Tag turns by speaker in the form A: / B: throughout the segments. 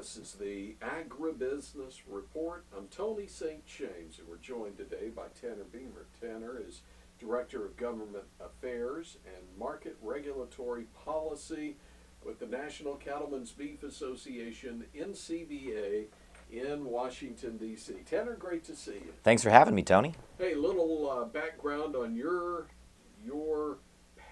A: This is the Agribusiness Report. I'm Tony St. James, and we're joined today by Tanner Beymer. Tanner is Director of Government Affairs and Market Regulatory Policy with the National Cattlemen's Beef Association, NCBA, in Washington, D.C. Tanner, great to see you.
B: Thanks for having me, Tony.
A: Hey, little background on your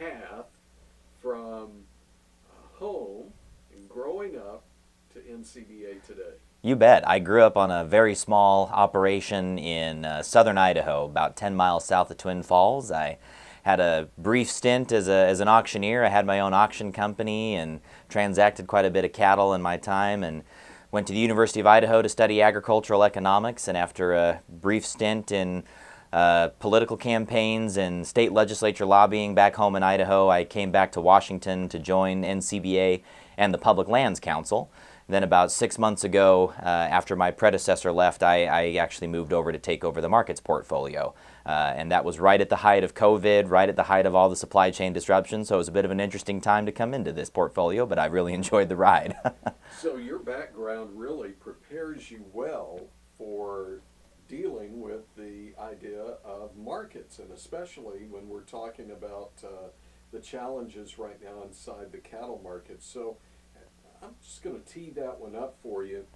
A: path from home and growing up to NCBA today.
B: You bet. I grew up on a very small operation in southern Idaho, about 10 miles south of Twin Falls. I had a brief stint as an auctioneer. I had my own auction company and transacted quite a bit of cattle in my time, and went to the University of Idaho to study agricultural economics. And after a brief stint in political campaigns and state legislature lobbying back home in Idaho, I came back to Washington to join NCBA and the Public Lands Council. Then about 6 months ago, after my predecessor left, I actually moved over to take over the markets portfolio. And that was right at the height of COVID, right at the height of all the supply chain disruption. So it was a bit of an interesting time to come into this portfolio, but I really enjoyed the ride.
A: So your background really prepares you well for dealing with the idea of markets, and especially when we're talking about the challenges right now inside the cattle market. So I'm just going to tee that one up for you.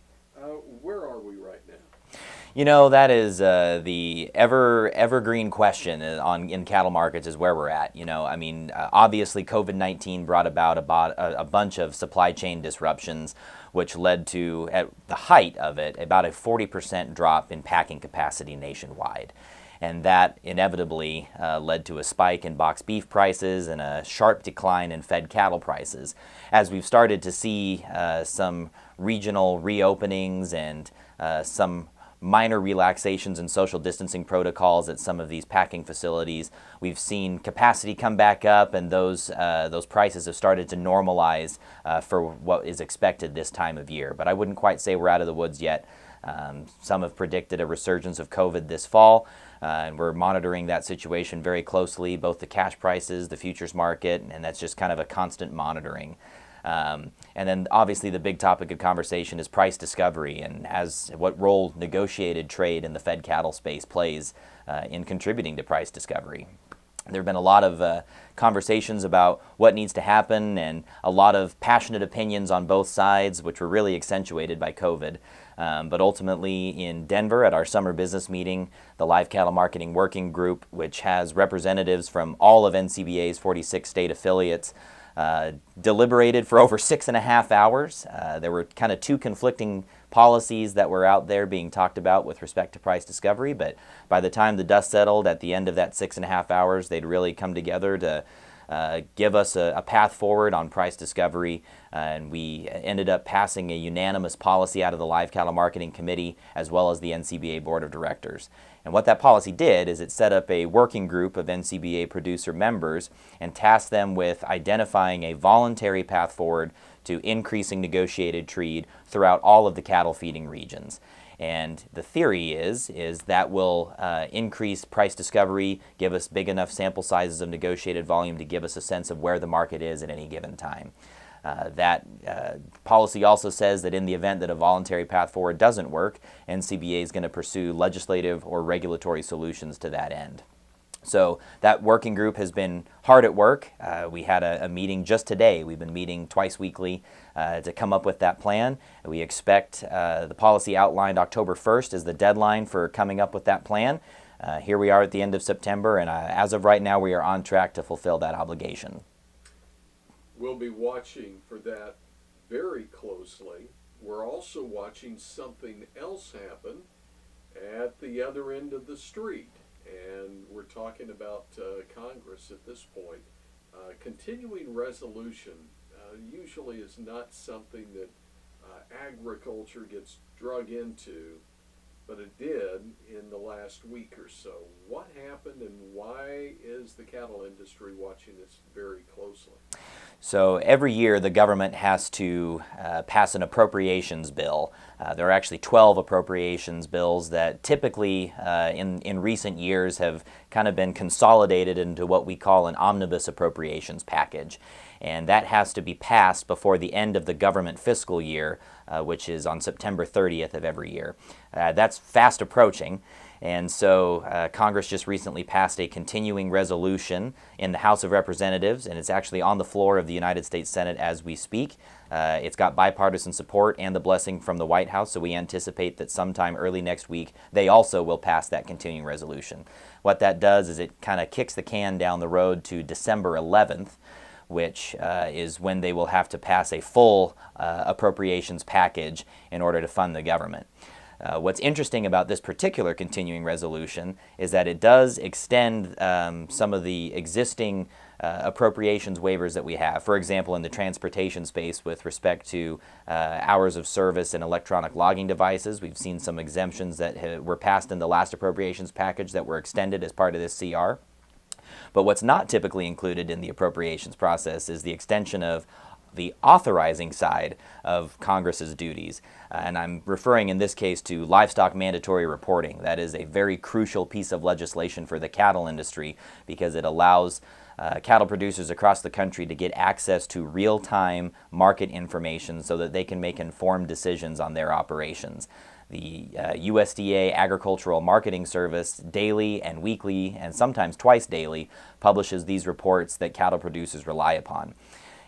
A: Where are we right now?
B: You know, that is the evergreen question in cattle markets is where we're at. You know, I mean, obviously COVID-19 brought about a bunch of supply chain disruptions, which led to, at the height of it, about a 40% drop in packing capacity nationwide. And that inevitably led to a spike in boxed beef prices and a sharp decline in fed cattle prices. As we've started to see some regional reopenings and some minor relaxations in social distancing protocols at some of these packing facilities, we've seen capacity come back up, and those prices have started to normalize for what is expected this time of year. But I wouldn't quite say we're out of the woods yet. Some have predicted a resurgence of COVID this fall, and we're monitoring that situation very closely, both the cash prices, the futures market, and that's just kind of a constant monitoring. And then obviously the big topic of conversation is price discovery, and as what role negotiated trade in the fed cattle space plays in contributing to price discovery. There have been a lot of conversations about what needs to happen, and a lot of passionate opinions on both sides, which were really accentuated by COVID. But ultimately in Denver at our summer business meeting, the Live Cattle Marketing Working Group, which has representatives from all of NCBA's 46 state affiliates, deliberated for over 6.5 hours. There were kind of two conflicting policies that were out there being talked about with respect to price discovery, but by the time the dust settled at the end of that 6.5 hours, they'd really come together to give us a path forward on price discovery, and we ended up passing a unanimous policy out of the Live Cattle Marketing Committee as well as the NCBA Board of Directors. And what that policy did is it set up a working group of NCBA producer members and tasked them with identifying a voluntary path forward to increasing negotiated trade throughout all of the cattle feeding regions. And the theory is that will increase price discovery, give us big enough sample sizes of negotiated volume to give us a sense of where the market is at any given time. That policy also says that in the event that a voluntary path forward doesn't work, NCBA is going to pursue legislative or regulatory solutions to that end. So that working group has been hard at work. We had a meeting just today. We've been meeting twice weekly to come up with that plan. We expect the policy outlined October 1st is the deadline for coming up with that plan. Here we are at the end of September, and as of right now, we are on track to fulfill that obligation.
A: We'll be watching for that very closely. We're also watching something else happen at the other end of the street. And we're talking about Congress at this point. Continuing resolution usually is not something that agriculture gets drug into, but it did in the last week or so. What happened, and why is the cattle industry watching this very closely?
B: So every year the government has to pass an appropriations bill. There are actually 12 appropriations bills that typically in recent years have kind of been consolidated into what we call an omnibus appropriations package. And that has to be passed before the end of the government fiscal year, which is on September 30th of every year. That's fast approaching. And so Congress just recently passed a continuing resolution in the House of Representatives, and it's actually on the floor of the United States Senate as we speak. It's got bipartisan support and the blessing from the White House, so we anticipate that sometime early next week they also will pass that continuing resolution. What that does is it kind of kicks the can down the road to December 11th, which is when they will have to pass a full appropriations package in order to fund the government. What's interesting about this particular continuing resolution is that it does extend some of the existing appropriations waivers that we have. For example, in the transportation space with respect to hours of service and electronic logging devices, we've seen some exemptions that were passed in the last appropriations package that were extended as part of this CR. But what's not typically included in the appropriations process is the extension of the authorizing side of Congress's duties. And I'm referring in this case to livestock mandatory reporting. That is a very crucial piece of legislation for the cattle industry because it allows cattle producers across the country to get access to real-time market information so that they can make informed decisions on their operations. The USDA Agricultural Marketing Service daily and weekly, and sometimes twice daily, publishes these reports that cattle producers rely upon.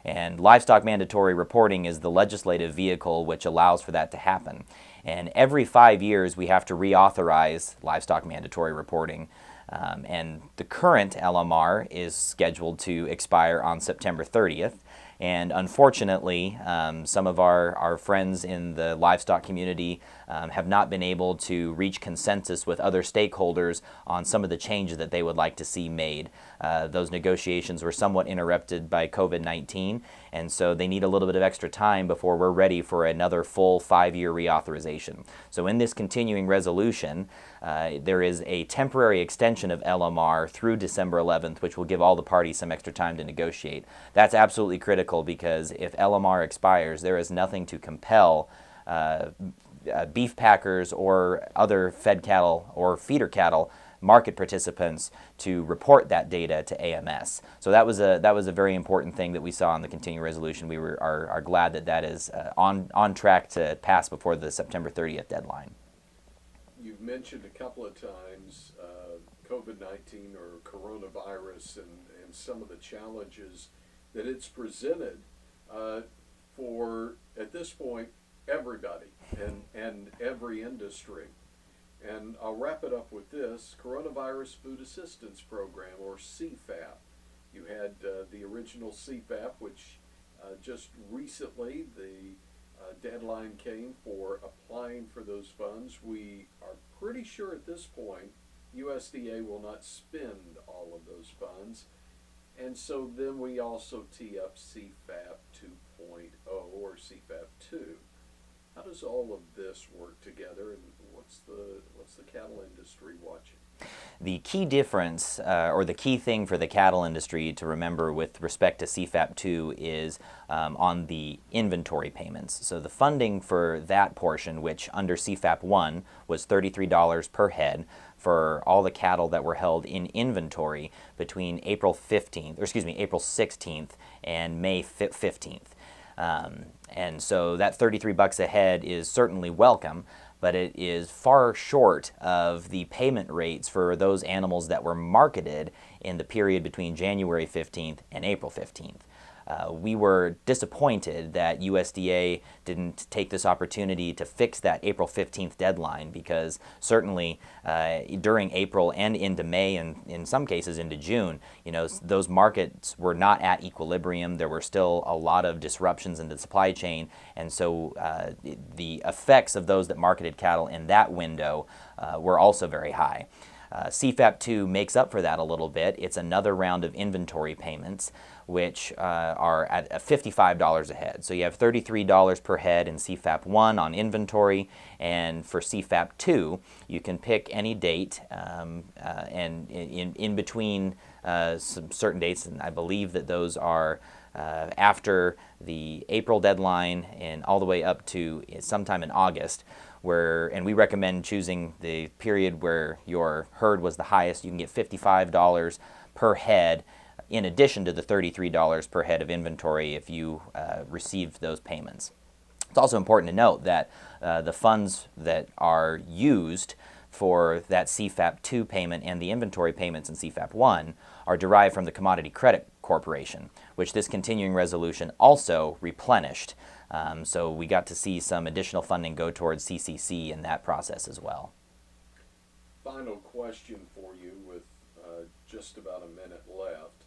B: And livestock mandatory reporting is the legislative vehicle which allows for that to happen. And every 5 years we have to reauthorize livestock mandatory reporting. And the current LMR is scheduled to expire on September 30th. And unfortunately, some of our friends in the livestock community have not been able to reach consensus with other stakeholders on some of the changes that they would like to see made. Those negotiations were somewhat interrupted by COVID-19, and so they need a little bit of extra time before we're ready for another full 5-year reauthorization. So in this continuing resolution, there is a temporary extension of LMR through December 11th, which will give all the parties some extra time to negotiate. That's absolutely critical because if LMR expires, there is nothing to compel beef packers or other fed cattle or feeder cattle market participants to report that data to AMS. So that was a very important thing that we saw in the continuing resolution. We are glad that that is on track to pass before the September 30th deadline.
A: You've mentioned a couple of times COVID-19 or coronavirus and some of the challenges that it's presented for, at this point, everybody and every industry. And I'll wrap it up with this: Coronavirus Food Assistance Program, or CFAP. You had the original CFAP, which just recently the deadline came for applying for those funds. We are pretty sure at this point USDA will not spend all of those funds. And so then we also tee up CFAP 2.0 or CFAP 2. How does all of this work together, and what's the cattle industry watching?
B: The key difference, or the key thing for the cattle industry to remember with respect to CFAP 2 is on the inventory payments. So the funding for that portion, which under CFAP 1 was $33 per head for all the cattle that were held in inventory between April 16th and May 15th. And so that $33 a head is certainly welcome, but it is far short of the payment rates for those animals that were marketed in the period between January 15th and April 15th. We were disappointed that USDA didn't take this opportunity to fix that April 15th deadline, because certainly during April and into May, and in some cases into June, those markets were not at equilibrium. There were still a lot of disruptions in the supply chain, and so the effects of those that marketed cattle in that window were also very high. CFAP 2 makes up for that a little bit. It's another round of inventory payments, which are at $55 a head. So you have $33 per head in CFAP 1 on inventory, and for CFAP 2, you can pick any date, and in between some certain dates, and I believe that those are after the April deadline and all the way up to sometime in August, and we recommend choosing the period where your herd was the highest. You can get $55 per head in addition to the $33 per head of inventory if you received those payments. It's also important to note that the funds that are used for that CFAP 2 payment and the inventory payments in CFAP 1 are derived from the Commodity Credit Corporation, which this continuing resolution also replenished. So we got to see some additional funding go towards CCC in that process as well.
A: Final question for you with just about a minute left.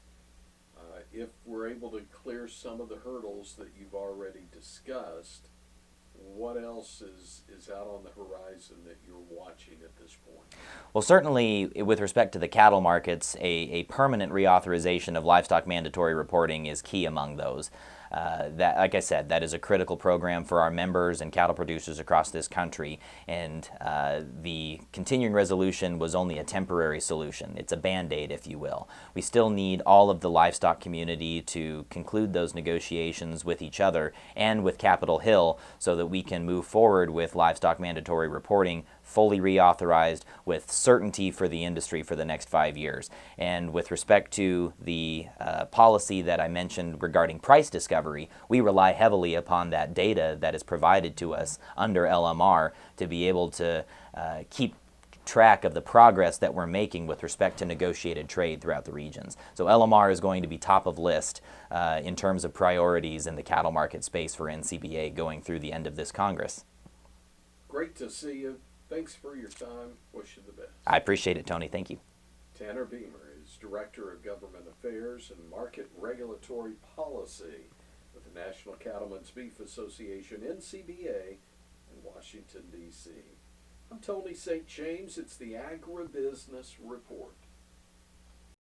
A: If we're able to clear some of the hurdles that you've already discussed, what else is out on the horizon that you're watching at this point?
B: Well, certainly with respect to the cattle markets, a permanent reauthorization of livestock mandatory reporting is key among those. That, like I said, that is a critical program for our members and cattle producers across this country, and the continuing resolution was only a temporary solution. It's a Band-Aid, if you will. We still need all of the livestock community to conclude those negotiations with each other and with Capitol Hill so that we can move forward with livestock mandatory reporting fully reauthorized with certainty for the industry for the next 5 years. And with respect to the policy that I mentioned regarding price discovery, we rely heavily upon that data that is provided to us under LMR to be able to keep track of the progress that we're making with respect to negotiated trade throughout the regions. So LMR is going to be top of list in terms of priorities in the cattle market space for NCBA going through the end of this Congress.
A: Great to see you. Thanks for your time. Wish you the best.
B: I appreciate it, Tony. Thank you.
A: Tanner Beymer is Director of Government Affairs and Market Regulatory Policy with the National Cattlemen's Beef Association, NCBA, in Washington, D.C. I'm Tony St. James. It's the Agribusiness Report.